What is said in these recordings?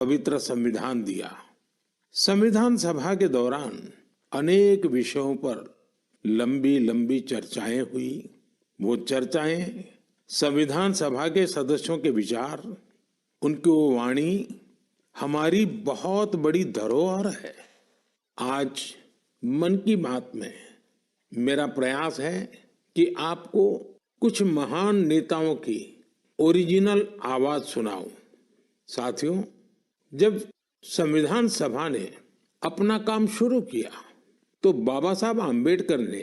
पवित्र संविधान दिया। संविधान सभा के दौरान अनेक विषयों पर लंबी लंबी चर्चाएं हुई। वो चर्चाएं संविधान सभा के सदस्यों के विचार, उनकी वो वाणी हमारी बहुत बड़ी धरोहर है। आज मन की बात में मेरा प्रयास है कि आपको कुछ महान नेताओं की ओरिजिनल आवाज सुनाऊं। साथियों, जब संविधान सभा ने अपना काम शुरू किया तो बाबा साहब आम्बेडकर ने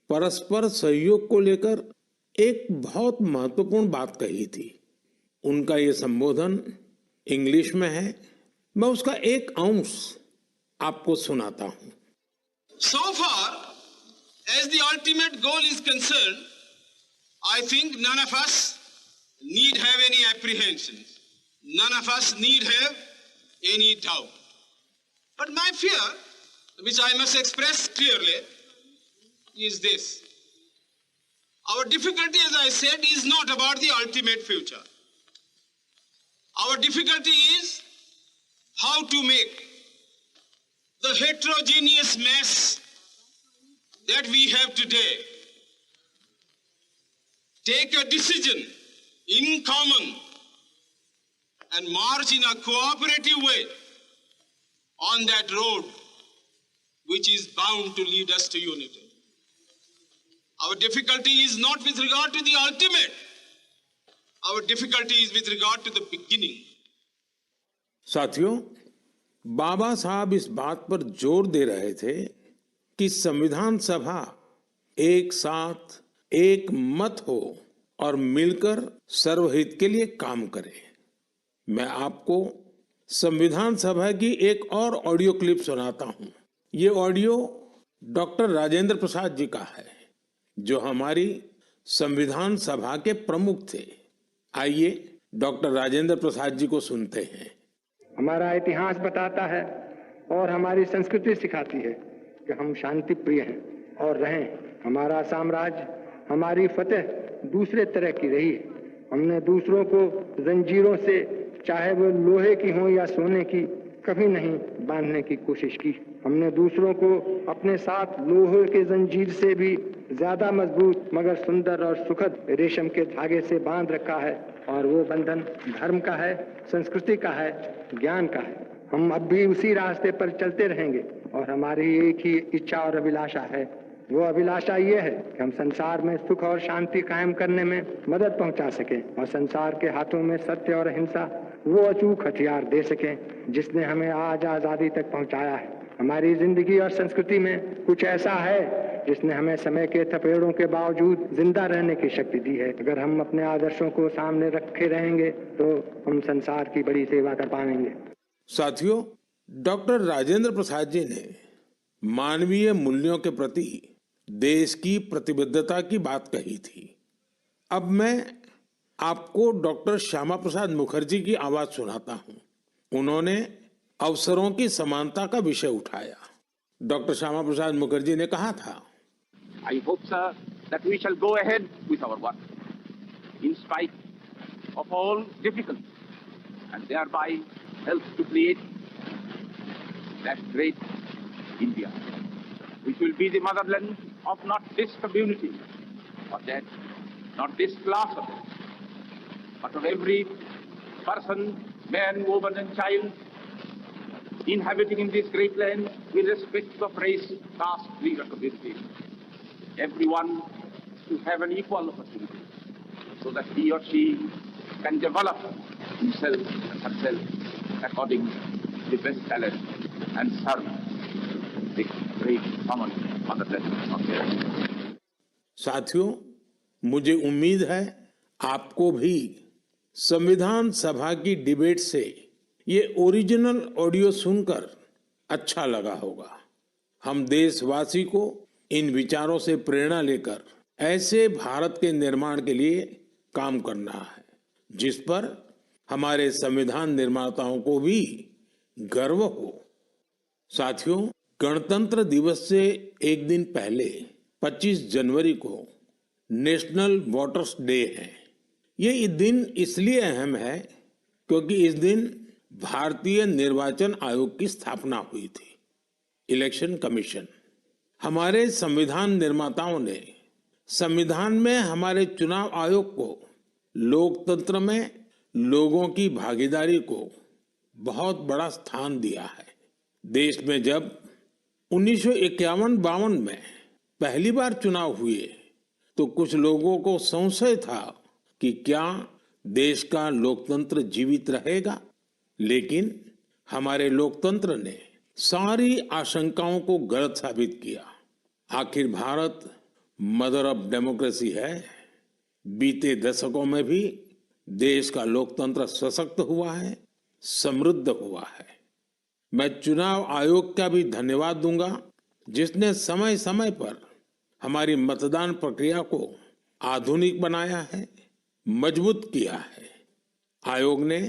परस्पर सहयोग को लेकर एक बहुत महत्वपूर्ण बात कही थी। उनका ये संबोधन इंग्लिश में है, मैं उसका एक अंश आपको सुनाता हूं। So far as the ultimate goal is concerned, I think none of us need have any apprehensions. None of us need have any doubt. But my fear, which I must express clearly, is this. Our difficulty, as I said, is not about the ultimate future. Our difficulty is how to make the heterogeneous mess that we have today take a decision in common and march in a cooperative way on that road which is bound to lead us to unity. Our difficulty is not with regard to the ultimate. Our difficulty is with regard to the beginning. साथियों, बाबा साहब इस बात पर जोर दे रहे थे कि संविधान सभा एक साथ एक मत हो और मिलकर सर्वहित के लिए काम करे। मैं आपको संविधान सभा की एक और ऑडियो क्लिप सुनाता हूं। ये ऑडियो डॉक्टर राजेंद्र प्रसाद जी का है, जो हमारी संविधान सभा के प्रमुख थे। आइए डॉक्टर राजेंद्र प्रसाद जी को सुनते हैं। हमारा इतिहास बताता है और हमारी संस्कृति सिखाती है कि हम शांति प्रिय हैं और रहें। हमारा साम्राज्य, हमारी फतेह दूसरे तरह की रही है। हमने दूसरों को जंजीरों से, चाहे वो लोहे की हो या सोने की, कभी नहीं बांधने की कोशिश की। हमने दूसरों को अपने साथ लोहे के जंजीर से भी ज्यादा मजबूत मगर सुंदर और सुखद रेशम के धागे से बांध रखा है, और वो बंधन धर्म का है, संस्कृति का है, ज्ञान का है। हम अब भी उसी रास्ते पर चलते रहेंगे और हमारी एक ही इच्छा और अभिलाषा है। वो अभिलाषा ये है कि हम संसार में सुख और शांति कायम करने में मदद पहुंचा सकें और संसार के हाथों में सत्य और अहिंसा वो अचूक हथियार दे सकें जिसने हमें आज आजादी तक पहुंचाया है। हमारी जिंदगी और संस्कृति में कुछ ऐसा है जिसने हमें समय के थपेड़ों के बावजूद जिंदा रहने की शक्ति दी है। अगर हम अपने आदर्शों को सामने रखे रहेंगे तो हम संसार की बड़ी सेवा कर पाएंगे। साथियों, डॉक्टर राजेंद्र प्रसाद जी ने मानवीय मूल्यों के प्रति देश की प्रतिबद्धता की बात कही थी। अब मैं आपको डॉक्टर श्यामा प्रसाद मुखर्जी की आवाज सुनाता हूं। उन्होंने अवसरों की समानता का विषय उठाया। डॉक्टर श्यामा प्रसाद मुखर्जी ने कहा था, I hope, sir, that we shall go ahead with our work in spite of all difficulties and thereby help to create that great India, which will be the motherland of not this community or that, not this class of it, but of every person, man, woman and child inhabiting in this great land, irrespective of race, caste, creed or community. Everyone to have an equal opportunity so that he or she can develop himself and herself according to the best talent and serve the great common motherland of their. साथियों, मुझे उम्मीद है आपको भी संविधान सभा की debate से ये ओरिजिनल ऑडियो सुनकर अच्छा लगा होगा। हम देशवासी को इन विचारों से प्रेरणा लेकर ऐसे भारत के निर्माण के लिए काम करना है जिस पर हमारे संविधान निर्माताओं को भी गर्व हो। साथियों, गणतंत्र दिवस से एक दिन पहले 25 जनवरी को नेशनल वोटर्स डे है। ये दिन इसलिए अहम है क्योंकि इस दिन भारतीय निर्वाचन आयोग की स्थापना हुई थी, इलेक्शन कमीशन। हमारे संविधान निर्माताओं ने संविधान में हमारे चुनाव आयोग को लोकतंत्र में लोगों की भागीदारी को बहुत बड़ा स्थान दिया है। देश में जब 1951-52 में पहली बार चुनाव हुए तो कुछ लोगों को संशय था कि क्या देश का लोकतंत्र जीवित रहेगा, लेकिन हमारे लोकतंत्र ने सारी आशंकाओं को गलत साबित किया। आखिर भारत मदर ऑफ डेमोक्रेसी है। बीते दशकों में भी देश का लोकतंत्र सशक्त हुआ है, समृद्ध हुआ है। मैं चुनाव आयोग का भी धन्यवाद दूंगा, जिसने समय समय पर हमारी मतदान प्रक्रिया को आधुनिक बनाया है, मजबूत किया है। आयोग ने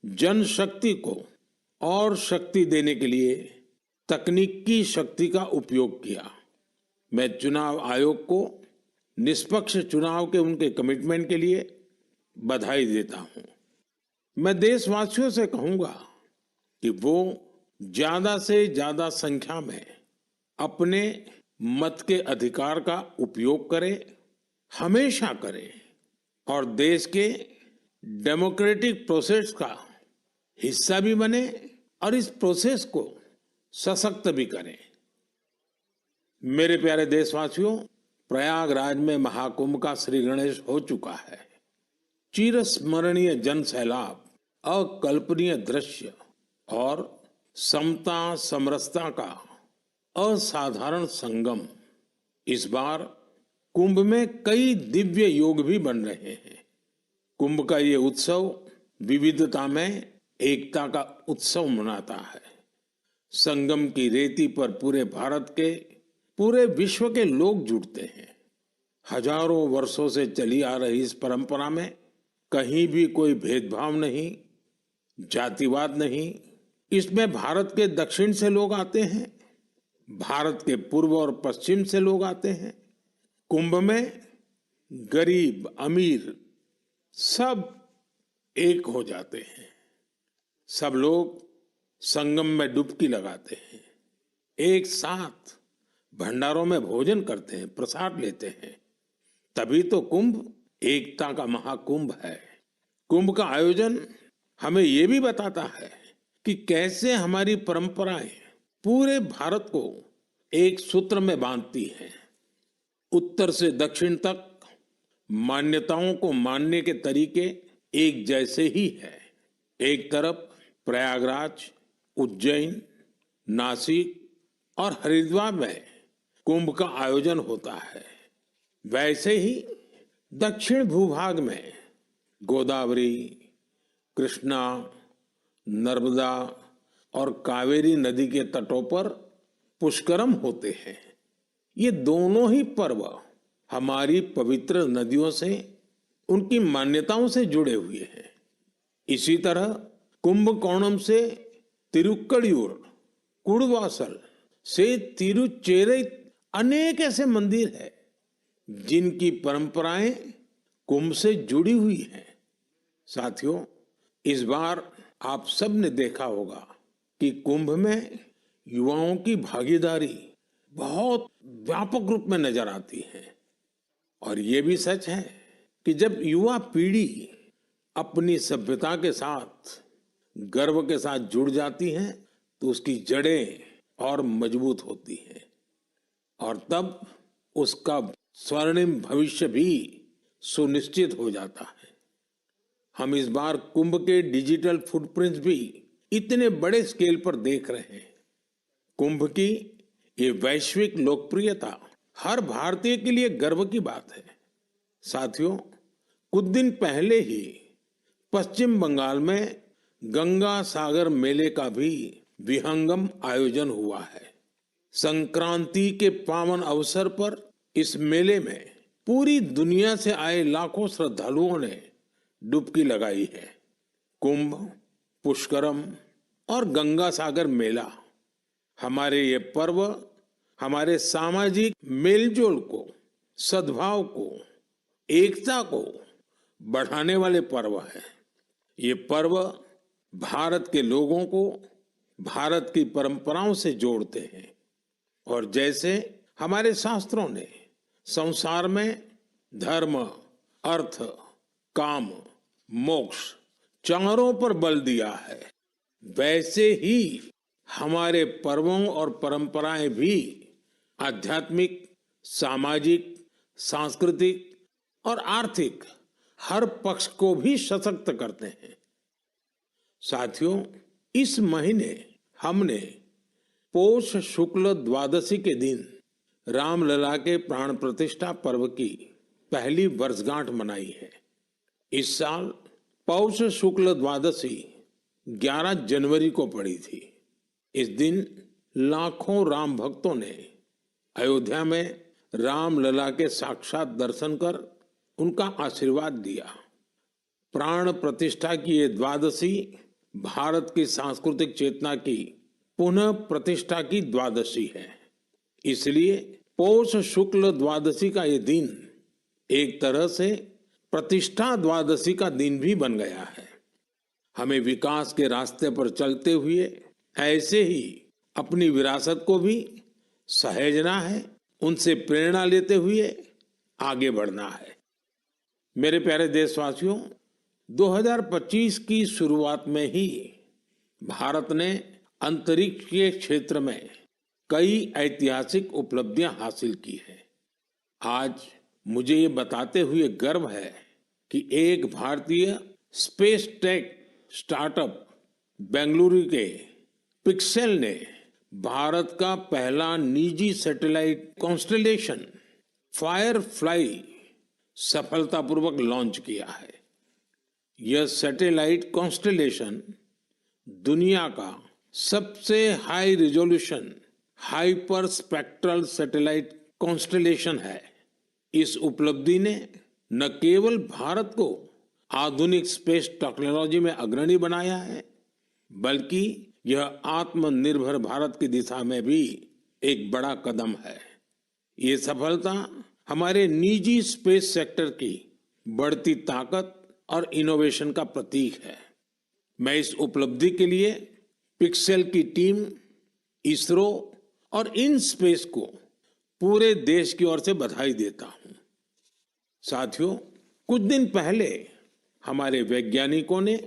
जनशक्ति को और शक्ति देने के लिए तकनीकी शक्ति का उपयोग किया। मैं चुनाव आयोग को निष्पक्ष चुनाव के उनके कमिटमेंट के लिए बधाई देता हूं। मैं देशवासियों से कहूंगा कि वो ज्यादा से ज्यादा संख्या में अपने मत के अधिकार का उपयोग करें, हमेशा करें, और देश के डेमोक्रेटिक प्रोसेस का हिस्सा भी बने और इस प्रोसेस को सशक्त भी करें। मेरे प्यारे देशवासियों, प्रयागराज में महाकुंभ का श्री गणेश हो चुका है। चिरस्मरणीय जन सैलाब, अकल्पनीय दृश्य और समता समरसता का असाधारण संगम। इस बार कुंभ में कई दिव्य योग भी बन रहे हैं। कुंभ का ये उत्सव विविधता में एकता का उत्सव मनाता है। संगम की रेती पर पूरे भारत के, पूरे विश्व के लोग जुड़ते हैं। हजारों वर्षों से चली आ रही इस परंपरा में कहीं भी कोई भेदभाव नहीं, जातिवाद नहीं। इसमें भारत के दक्षिण से लोग आते हैं, भारत के पूर्व और पश्चिम से लोग आते हैं। कुंभ में गरीब अमीर सब एक हो जाते हैं। सब लोग संगम में डुबकी लगाते हैं, एक साथ भंडारों में भोजन करते हैं, प्रसाद लेते हैं। तभी तो कुंभ एकता का महाकुंभ है। कुंभ का आयोजन हमें ये भी बताता है कि कैसे हमारी परंपराएं पूरे भारत को एक सूत्र में बांधती हैं। उत्तर से दक्षिण तक मान्यताओं को मानने के तरीके एक जैसे ही है। एक तरफ प्रयागराज, उज्जैन, नासिक और हरिद्वार में कुंभ का आयोजन होता है, वैसे ही दक्षिण भूभाग में गोदावरी, कृष्णा, नर्मदा और कावेरी नदी के तटों पर पुष्करम होते हैं। ये दोनों ही पर्व हमारी पवित्र नदियों से, उनकी मान्यताओं से जुड़े हुए हैं। इसी तरह कुंभकोणम से तिरुक्कड़ियूर, कुड़वासल से तिरुचेरै अनेक ऐसे मंदिर हैं जिनकी परंपराएं कुंभ से जुड़ी हुई हैं। साथियों, इस बार आप सब ने देखा होगा कि कुंभ में युवाओं की भागीदारी बहुत व्यापक रूप में नजर आती है। और ये भी सच है कि जब युवा पीढ़ी अपनी सभ्यता के साथ गर्व के साथ जुड़ जाती है तो उसकी जड़ें और मजबूत होती हैं और तब उसका स्वर्णिम भविष्य भी सुनिश्चित हो जाता है। हम इस बार कुंभ के डिजिटल फुटप्रिंट्स भी इतने बड़े स्केल पर देख रहे हैं। कुंभ की ये वैश्विक लोकप्रियता हर भारतीय के लिए गर्व की बात है। साथियों, कुछ दिन पहले ही पश्चिम बंगाल में गंगा सागर मेले का भी विहंगम आयोजन हुआ है। संक्रांति के पावन अवसर पर इस मेले में पूरी दुनिया से आए लाखों श्रद्धालुओं ने डुबकी लगाई है। कुंभ, पुष्करम और गंगा सागर मेला हमारे ये पर्व हमारे सामाजिक मेलजोल को, सद्भाव को, एकता को बढ़ाने वाले पर्व हैं। ये पर्व भारत के लोगों को भारत की परंपराओं से जोड़ते हैं। और जैसे हमारे शास्त्रों ने संसार में धर्म, अर्थ, काम, मोक्ष चारों पर बल दिया है, वैसे ही हमारे पर्वों और परंपराएं भी आध्यात्मिक, सामाजिक, सांस्कृतिक और आर्थिक हर पक्ष को भी सशक्त करते हैं। साथियों, इस महीने हमने पौष शुक्ल द्वादशी के दिन रामलला के प्राण प्रतिष्ठा पर्व की पहली वर्षगांठ मनाई है। इस साल पौष शुक्ल द्वादशी 11 जनवरी को पड़ी थी। इस दिन लाखों राम भक्तों ने अयोध्या में रामलला के साक्षात दर्शन कर उनका आशीर्वाद लिया। प्राण प्रतिष्ठा की ये द्वादशी भारत की सांस्कृतिक चेतना की पुनः प्रतिष्ठा की द्वादशी है। इसलिए पौष शुक्ल द्वादशी का ये दिन एक तरह से प्रतिष्ठा द्वादशी का दिन भी बन गया है। हमें विकास के रास्ते पर चलते हुए ऐसे ही अपनी विरासत को भी सहेजना है, उनसे प्रेरणा लेते हुए आगे बढ़ना है। मेरे प्यारे देशवासियों, 2025 की शुरुआत में ही भारत ने अंतरिक्ष के क्षेत्र में कई ऐतिहासिक उपलब्धियां हासिल की हैं। आज मुझे ये बताते हुए गर्व है कि एक भारतीय स्पेस टेक स्टार्टअप बेंगलुरु के पिक्सेल ने भारत का पहला निजी सैटेलाइट कॉन्स्टेलेशन फायरफ्लाई सफलतापूर्वक लॉन्च किया है। यह सैटेलाइट कॉन्स्टेलेशन दुनिया का सबसे high resolution hyper spectral satellite constellation है। इस उपलब्धि ने न केवल भारत को आधुनिक स्पेस टेक्नोलॉजी में अग्रणी बनाया है, बल्कि यह आत्मनिर्भर भारत की दिशा में भी एक बड़ा कदम है। ये सफलता हमारे निजी स्पेस सेक्टर की बढ़ती ताकत और इनोवेशन का प्रतीक है। मैं इस उपलब्धि के लिए पिक्सेल की टीम, इसरो और इन स्पेस को पूरे देश की ओर से बधाई देता हूं। साथियों, कुछ दिन पहले हमारे वैज्ञानिकों ने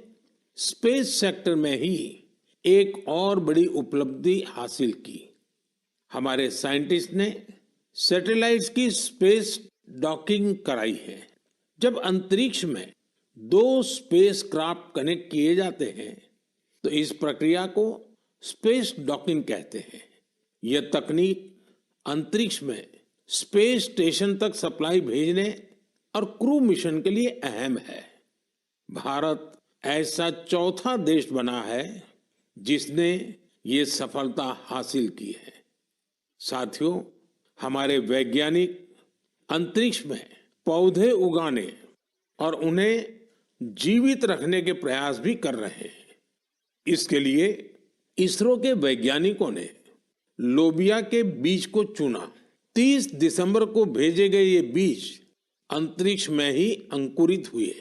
स्पेस सेक्टर में ही एक और बड़ी उपलब्धि हासिल की। हमारे साइंटिस्ट ने सैटेलाइट्स की स्पेस डॉकिंग कराई है। जब अंतरिक्ष में 2 स्पेस क्राफ्ट कनेक्ट किए जाते हैं तो इस प्रक्रिया को स्पेस डॉकिंग कहते हैं। यह तकनीक अंतरिक्ष में स्पेस स्टेशन तक सप्लाई भेजने और क्रू मिशन के लिए अहम है। भारत ऐसा चौथा देश बना है जिसने ये सफलता हासिल की है। साथियों, हमारे वैज्ञानिक अंतरिक्ष में पौधे उगाने और उन्हें जीवित रखने के प्रयास भी कर रहे हैं। इसके लिए इसरो के वैज्ञानिकों ने लोबिया के बीज को चुना। 30 दिसंबर को भेजे गए ये बीज अंतरिक्ष में ही अंकुरित हुए।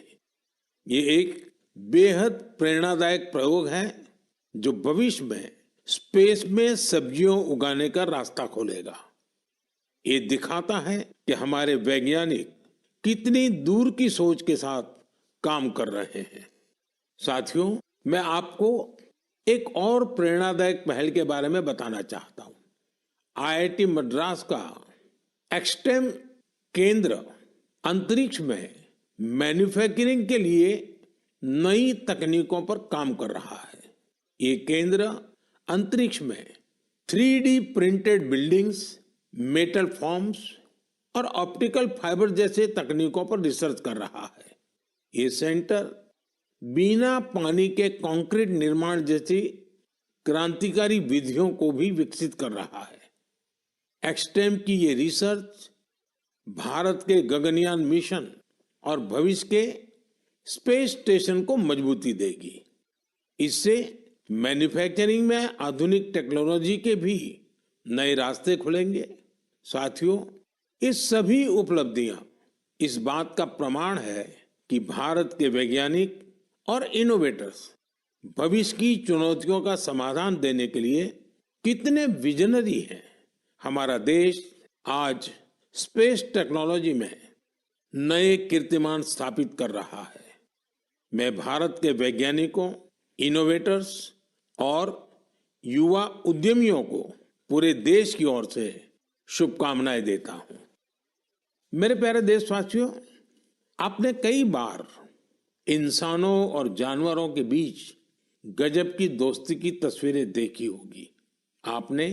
ये एक बेहद प्रेरणादायक प्रयोग है जो भविष्य में स्पेस में सब्जियों उगाने का रास्ता खोलेगा। ये दिखाता है कि हमारे वैज्ञानिक कितनी दूर की सोच के साथ काम कर रहे हैं। साथियों, मैं आपको एक और प्रेरणादायक पहल के बारे में बताना चाहता हूं। आईआईटी मद्रास का एक्सटेम केंद्र अंतरिक्ष में मैन्युफैक्चरिंग के लिए नई तकनीकों पर काम कर रहा है। ये केंद्र अंतरिक्ष में 3D printed buildings, metal forms और ऑप्टिकल फाइबर जैसे तकनीकों पर रिसर्च कर रहा है। ये सेंटर बिना पानी के कंक्रीट निर्माण जैसी क्रांतिकारी विधियों को भी विकसित कर रहा है। एक्सटेम की ये रिसर्च भारत के गगनयान मिशन और भविष्य के स्पेस स्टेशन को मजबूती देगी। इससे मैन्युफैक्चरिंग में आधुनिक टेक्नोलॉजी के भी नए रास्ते खुलेंगे। साथियों, ये सभी उपलब्धियां इस बात का प्रमाण है कि भारत के वैज्ञानिक और इनोवेटर्स भविष्य की चुनौतियों का समाधान देने के लिए कितने विजनरी हैं। हमारा देश आज स्पेस टेक्नोलॉजी में नए कीर्तिमान स्थापित कर रहा है। मैं भारत के वैज्ञानिकों, इनोवेटर्स और युवा उद्यमियों को पूरे देश की ओर से शुभकामनाएं देता हूं। मेरे प्यारे देशवासियों, आपने कई बार इंसानों और जानवरों के बीच गजब की दोस्ती की तस्वीरें देखी होगी। आपने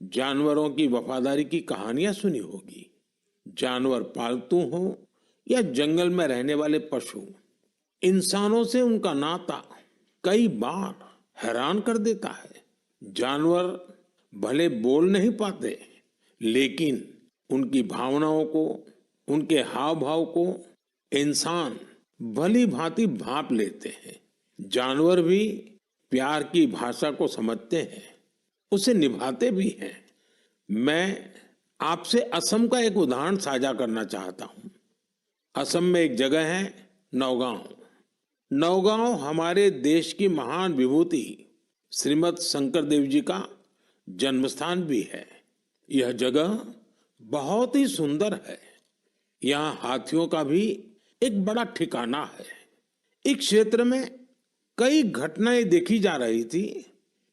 जानवरों की वफादारी की कहानियां सुनी होगी। जानवर पालतू हो या जंगल में रहने वाले पशु, इंसानों से उनका नाता कई बार हैरान कर देता है। जानवर भले बोल नहीं पाते, लेकिन उनकी भावनाओं को, उनके हाव भाव को इंसान भली भांति भांप लेते हैं। जानवर भी प्यार की भाषा को समझते हैं, उसे निभाते भी हैं। मैं आपसे असम का एक उदाहरण साझा करना चाहता हूं। असम में एक जगह है नौगांव। नौगांव हमारे देश की महान विभूति श्रीमद शंकर देव जी का जन्म स्थान भी है। यह जगह बहुत ही सुंदर है। यहाँ हाथियों का भी एक बड़ा ठिकाना है। इस क्षेत्र में कई घटनाएं देखी जा रही थी,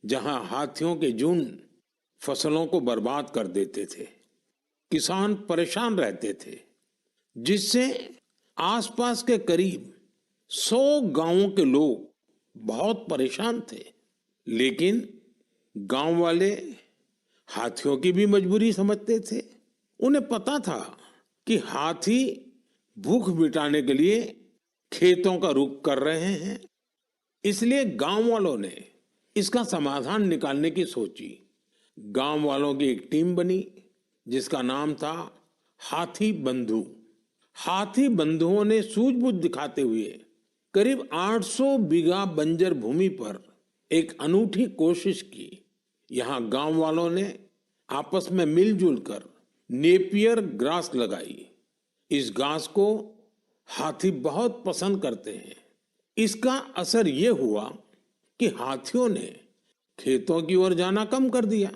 जहां हाथियों के झुंड फसलों को बर्बाद कर देते थे। किसान परेशान रहते थे, जिससे आसपास के करीब 100 गांवों के लोग बहुत परेशान थे। लेकिन गांव वाले हाथियों की भी मजबूरी समझते थे। उन्हें पता था कि हाथी भूख मिटाने के लिए खेतों का रुख कर रहे हैं, इसलिए गांव वालों ने इसका समाधान निकालने की सोची। गांव वालों की एक टीम बनी, जिसका नाम था हाथी बंधु। हाथी बंधुओं ने सूझबूझ दिखाते हुए करीब 800 बीघा बंजर भूमि पर एक अनूठी कोशिश की। यहाँ गांव वालों ने आपस में मिलजुल कर नेपियर ग्रास लगाई। इस घास को हाथी बहुत पसंद करते हैं। इसका असर ये हुआ कि हाथियों ने खेतों की ओर जाना कम कर दिया।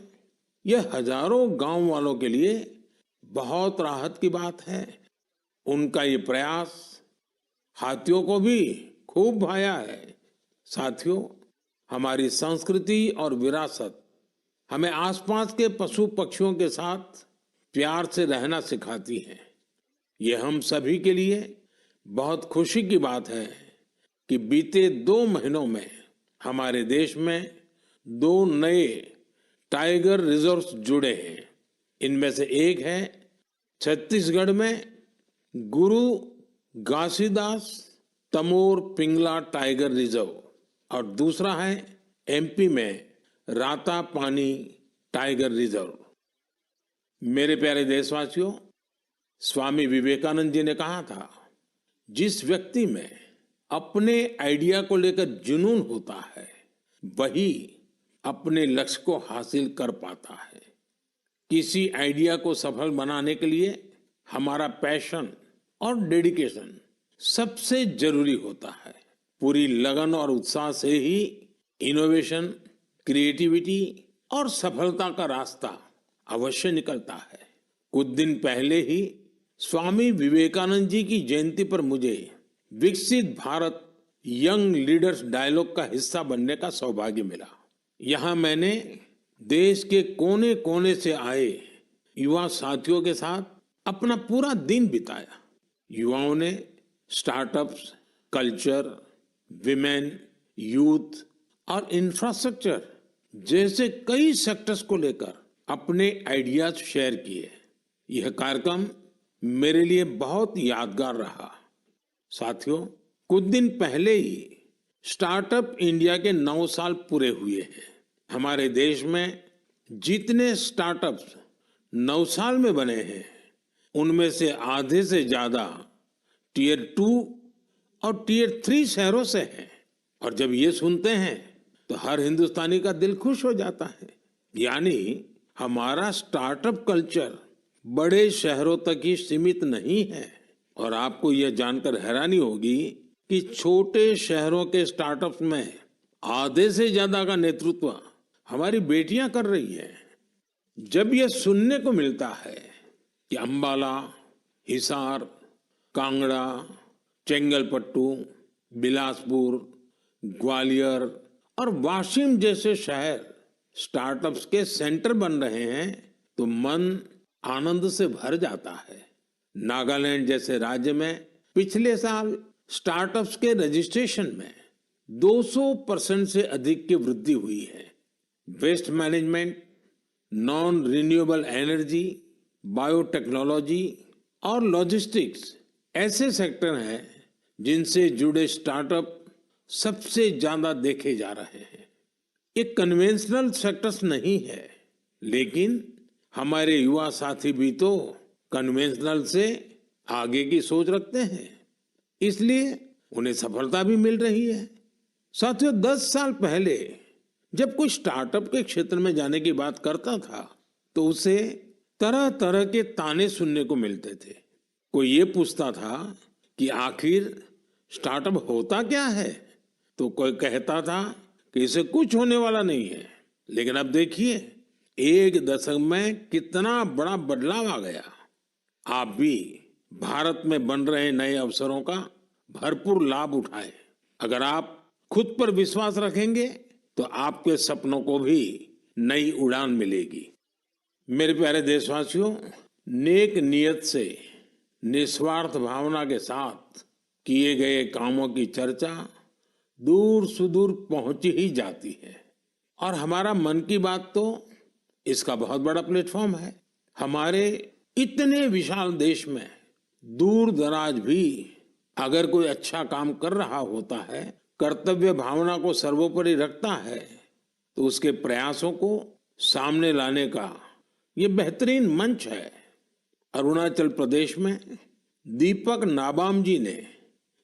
यह हजारों गांव वालों के लिए बहुत राहत की बात है। उनका ये प्रयास हाथियों को भी खूब भाया है। साथियों, हमारी संस्कृति और विरासत हमें आसपास के पशु पक्षियों के साथ प्यार से रहना सिखाती है। ये हम सभी के लिए बहुत खुशी की बात है कि बीते 2 महीनों में हमारे देश में 2 नए टाइगर रिजर्व्स जुड़े हैं। इनमें से एक है छत्तीसगढ़ में गुरु घासीदास तमोर पिंगला टाइगर रिजर्व और दूसरा है एमपी में राता पानी टाइगर रिजर्व। मेरे प्यारे देशवासियों, स्वामी विवेकानंद जी ने कहा था, जिस व्यक्ति में अपने आइडिया को लेकर जुनून होता है, वही अपने लक्ष्य को हासिल कर पाता है। किसी आइडिया को सफल बनाने के लिए हमारा पैशन और डेडिकेशन सबसे जरूरी होता है। पूरी लगन और उत्साह से ही इनोवेशन, क्रिएटिविटी और सफलता का रास्ता अवश्य निकलता है। कुछ दिन पहले ही स्वामी विवेकानंद जी की जयंती पर मुझे विकसित भारत यंग लीडर्स डायलॉग का हिस्सा बनने का सौभाग्य मिला। यहाँ मैंने देश के कोने कोने से आए युवा साथियों के साथ अपना पूरा दिन बिताया। युवाओं ने स्टार्टअप्स, कल्चर, विमेन, यूथ और इंफ्रास्ट्रक्चर जैसे कई सेक्टर्स को लेकर अपने आइडियाज शेयर किए। यह कार्यक्रम मेरे लिए बहुत यादगार रहा। साथियों, कुछ दिन पहले ही स्टार्टअप इंडिया के 9 साल पूरे हुए हैं। हमारे देश में जितने स्टार्टअप्स 9 साल में बने हैं, उनमें से आधे से ज्यादा टियर 2 और टियर 3 शहरों से हैं। और जब ये सुनते हैं तो हर हिंदुस्तानी का दिल खुश हो जाता है। यानी हमारा स्टार्टअप कल्चर बड़े शहरों तक ही सीमित नहीं है। और आपको यह जानकर हैरानी होगी कि छोटे शहरों के स्टार्टअप्स में आधे से ज्यादा का नेतृत्व हमारी बेटियां कर रही हैं। जब यह सुनने को मिलता है कि अंबाला, हिसार, कांगड़ा, चेंगलपट्टू, बिलासपुर, ग्वालियर और वाशिम जैसे शहर स्टार्टअप्स के सेंटर बन रहे हैं तो मन आनंद से भर जाता है। नागालैंड जैसे राज्य में पिछले साल स्टार्टअप्स के रजिस्ट्रेशन में 200% से अधिक की वृद्धि हुई है। Waste management, non renewable energy, biotechnology और लॉजिस्टिक्स ऐसे सेक्टर हैं जिनसे जुड़े स्टार्टअप सबसे ज्यादा देखे जा रहे हैं। ये कन्वेंशनल सेक्टर्स नहीं है, लेकिन हमारे युवा साथी भी तो कन्वेंशनल से आगे की सोच रखते हैं, इसलिए उन्हें सफलता भी मिल रही है। साथियों, 10 साल पहले जब कोई स्टार्टअप के क्षेत्र में जाने की बात करता था तो उसे तरह तरह के ताने सुनने को मिलते थे। कोई ये पूछता था कि आखिर स्टार्टअप होता क्या है, तो कोई कहता था कि इसे कुछ होने वाला नहीं है। लेकिन अब देखिए, 1 दशक में कितना बड़ा बदलाव आ गया। आप भी भारत में बन रहे नए अवसरों का भरपूर लाभ उठाएं। अगर आप खुद पर विश्वास रखेंगे तो आपके सपनों को भी नई उड़ान मिलेगी। मेरे प्यारे देशवासियों, नेक नियत से निस्वार्थ भावना के साथ किए गए कामों की चर्चा दूर सुदूर पहुंच ही जाती है और हमारा मन की बात तो इसका बहुत बड़ा प्लेटफॉर्म है। हमारे इतने विशाल देश में दूर दराज भी अगर कोई अच्छा काम कर रहा होता है, कर्तव्य भावना को सर्वोपरि रखता है, तो उसके प्रयासों को सामने लाने का ये बेहतरीन मंच है। अरुणाचल प्रदेश में दीपक नाबाम जी ने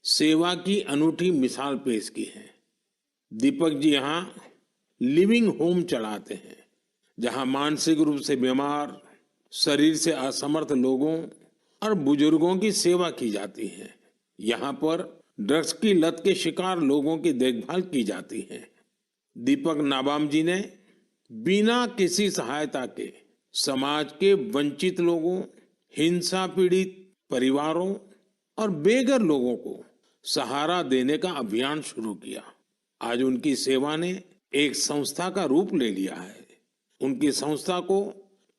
सेवा की अनूठी मिसाल पेश की है। दीपक जी यहाँ लिविंग होम चलाते हैं, जहाँ मानसिक रूप से बीमार, शरीर से असमर्थ लोगों और बुजुर्गों की सेवा की जाती है। यहाँ पर ड्रग्स की लत के शिकार लोगों की देखभाल की जाती है। दीपक नाबाम जी ने बिना किसी सहायता के समाज के वंचित लोगों, हिंसा पीड़ित परिवारों और बेघर लोगों को सहारा देने का अभियान शुरू किया। आज उनकी सेवा ने एक संस्था का रूप ले लिया है। उनकी संस्था को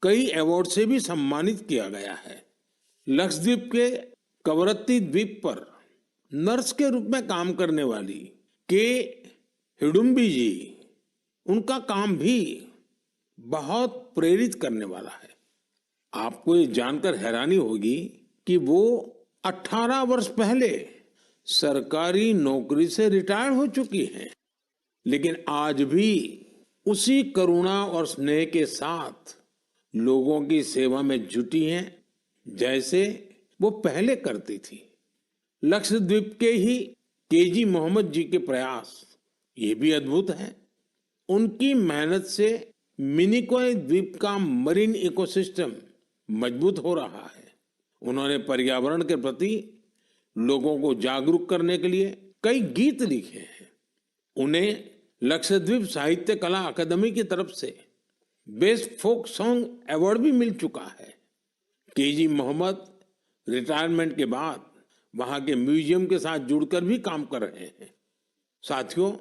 कई अवार्ड से भी सम्मानित किया गया है। लक्षद्वीप के कवरत्ती द्वीप पर नर्स के रूप में काम करने वाली के हिडुम्बी जी, उनका काम भी बहुत प्रेरित करने वाला है। आपको ये जानकर हैरानी होगी कि वो 18 वर्ष पहले सरकारी नौकरी से रिटायर हो चुकी हैं, लेकिन आज भी उसी करुणा और स्नेह के साथ लोगों की सेवा में जुटी हैं जैसे वो पहले करती थी। लक्षद्वीप के ही केजी मोहम्मद जी के प्रयास ये भी अद्भुत है। उनकी मेहनत से मिनिकॉय द्वीप का मरीन इकोसिस्टम मजबूत हो रहा है। उन्होंने पर्यावरण के प्रति लोगों को जागरूक करने के लिए कई गीत लिखे हैं। उन्हें लक्षद्वीप साहित्य कला अकादमी की तरफ से बेस्ट फोक सॉन्ग अवार्ड भी मिल चुका है। केजी मोहम्मद रिटायरमेंट के बाद वहां के म्यूजियम के साथ जुड़कर भी काम कर रहे हैं। साथियों,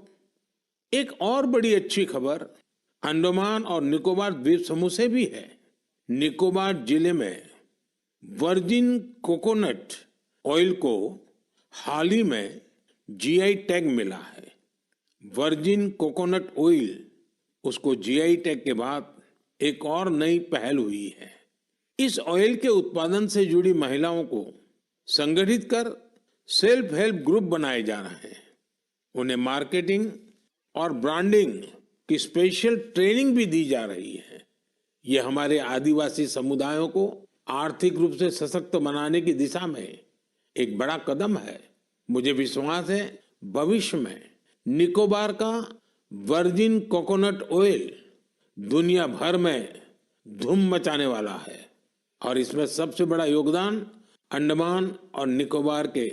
एक और बड़ी अच्छी खबर अंडमान और निकोबार द्वीप समूह से भी है। निकोबार जिले में वर्जिन कोकोनट ऑयल को हाल ही में जीआई टैग मिला है। वर्जिन कोकोनट ऑयल, उसको जीआई टैग के बाद एक और नई पहल हुई है। इस ऑयल के उत्पादन से जुड़ी महिलाओं को संगठित कर सेल्फ हेल्प ग्रुप बनाए जा रहे हैं। उन्हें मार्केटिंग और ब्रांडिंग की स्पेशल ट्रेनिंग भी दी जा रही है। ये हमारे आदिवासी समुदायों को आर्थिक रूप से सशक्त बनाने की दिशा में एक बड़ा कदम है। मुझे विश्वास है भविष्य में निकोबार का वर्जिन कोकोनट ऑयल दुनिया भर में धूम मचाने वाला है और इसमें सबसे बड़ा योगदान अंडमान और निकोबार के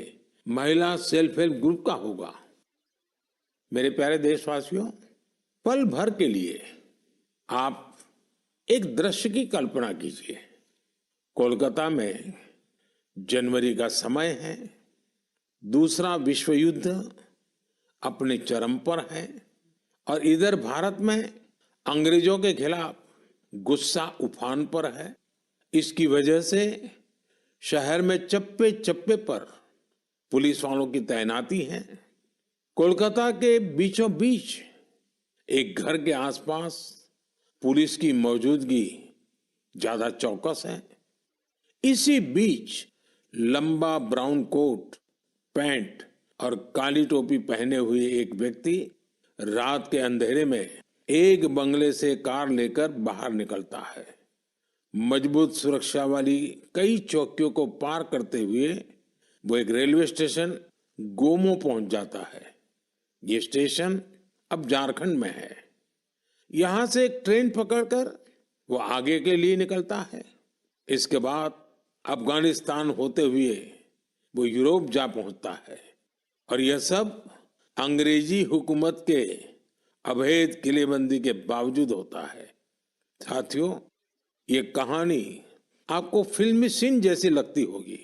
महिला सेल्फ हेल्प ग्रुप का होगा। मेरे प्यारे देशवासियों, पल भर के लिए आप एक दृश्य की कल्पना कीजिए। कोलकाता में जनवरी का समय है, दूसरा विश्व युद्ध अपने चरम पर है और इधर भारत में अंग्रेजों के खिलाफ गुस्सा उफान पर है। इसकी वजह से शहर में चप्पे चप्पे पर पुलिस वालों की तैनाती है। कोलकाता के बीचों बीच एक घर के आसपास पुलिस की मौजूदगी ज्यादा चौकस है। इसी बीच लंबा ब्राउन कोट, पैंट और काली टोपी पहने हुए एक व्यक्ति रात के अंधेरे में एक बंगले से कार लेकर बाहर निकलता है। मजबूत सुरक्षा वाली कई चौकियों को पार करते हुए वो एक रेलवे स्टेशन गोमो पहुंच जाता है। ये स्टेशन अब झारखंड में है। यहां से एक ट्रेन पकड़कर वो आगे के लिए निकलता है। इसके बाद अफगानिस्तान होते हुए वो यूरोप जा पहुंचता है और यह सब अंग्रेजी हुकूमत के अवैध किलेबंदी के बावजूद होता है। साथियों, ये कहानी आपको फिल्मी सीन जैसी लगती होगी।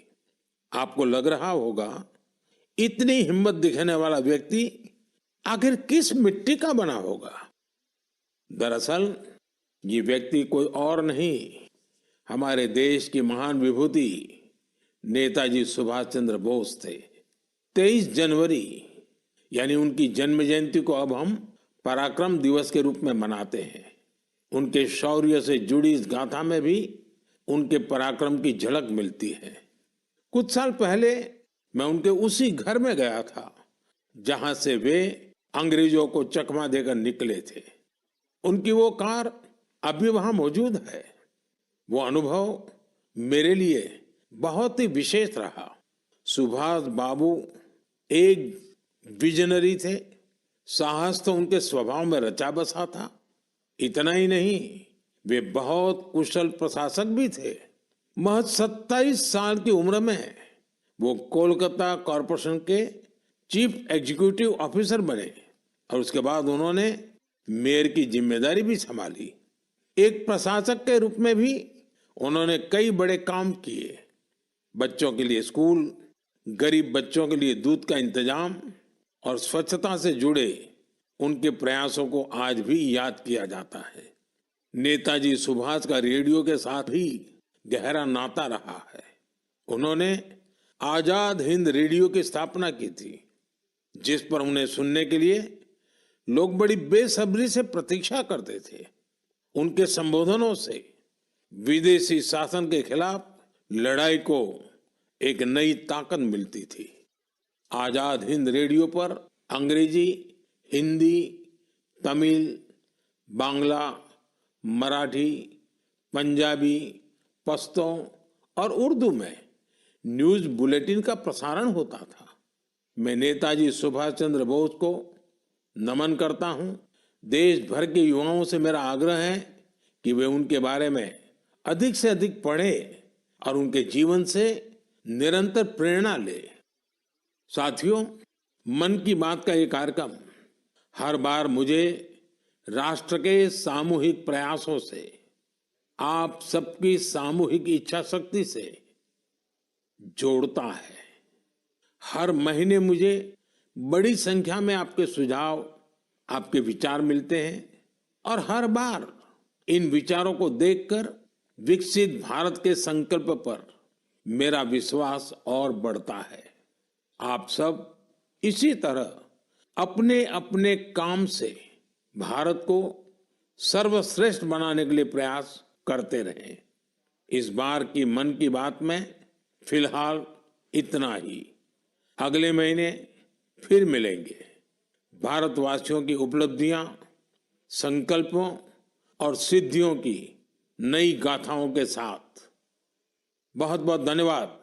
आपको लग रहा होगा इतनी हिम्मत दिखाने वाला व्यक्ति आखिर किस मिट्टी का बना होगा। दरअसल ये व्यक्ति कोई और नहीं, हमारे देश की महान विभूति नेताजी सुभाष चंद्र बोस थे। 23 जनवरी यानी उनकी जन्म जयंती को अब हम पराक्रम दिवस के रूप में मनाते हैं। उनके शौर्य से जुड़ी इस गाथा में भी उनके पराक्रम की झलक मिलती है। कुछ साल पहले मैं उनके उसी घर में गया था जहां से वे अंग्रेजों को चकमा देकर निकले थे। उनकी वो कार अभी वहां मौजूद है। वो अनुभव मेरे लिए बहुत ही विशेष रहा। सुभाष बाबू एक विजनरी थे। साहस तो उनके स्वभाव में रचा बसा था। इतना ही नहीं, वे बहुत कुशल प्रशासक भी थे। महज 27 साल की उम्र में वो कोलकाता कॉरपोरेशन के चीफ एग्जीक्यूटिव ऑफिसर बने और उसके बाद उन्होंने मेयर की जिम्मेदारी भी संभाली। एक प्रशासक के रूप में भी उन्होंने कई बड़े काम किए। बच्चों के लिए स्कूल, गरीब बच्चों के लिए दूध का इंतजाम और स्वच्छता से जुड़े उनके प्रयासों को आज भी याद किया जाता है। नेताजी सुभाष का रेडियो के साथ भी गहरा नाता रहा है। उन्होंने आजाद हिंद रेडियो की स्थापना की थी, जिस पर उन्हें सुनने के लिए लोग बड़ी बेसब्री से प्रतीक्षा करते थे। उनके संबोधनों से विदेशी शासन के खिलाफ लड़ाई को एक नई ताकत मिलती थी। आजाद हिंद रेडियो पर अंग्रेजी, हिंदी, तमिल, बांग्ला, मराठी, पंजाबी, पश्तो और उर्दू में न्यूज बुलेटिन का प्रसारण होता था। मैं नेताजी सुभाष चंद्र बोस को नमन करता हूं। देश भर के युवाओं से मेरा आग्रह है कि वे उनके बारे में अधिक से अधिक पढ़ें और उनके जीवन से निरंतर प्रेरणा ले। साथियों, मन की बात का ये कार्यक्रम हर बार मुझे राष्ट्र के सामूहिक प्रयासों से, आप सबकी सामूहिक इच्छा शक्ति से जोड़ता है। हर महीने मुझे बड़ी संख्या में आपके सुझाव, आपके विचार मिलते हैं और हर बार इन विचारों को देखकर विकसित भारत के संकल्प पर मेरा विश्वास और बढ़ता है। आप सब इसी तरह अपने अपने काम से भारत को सर्वश्रेष्ठ बनाने के लिए प्रयास करते रहें। इस बार की मन की बात में फिलहाल इतना ही। अगले महीने फिर मिलेंगे। भारतवासियों की उपलब्धियां, संकल्पों और सिद्धियों की नई गाथाओं के साथ। बहुत बहुत धन्यवाद।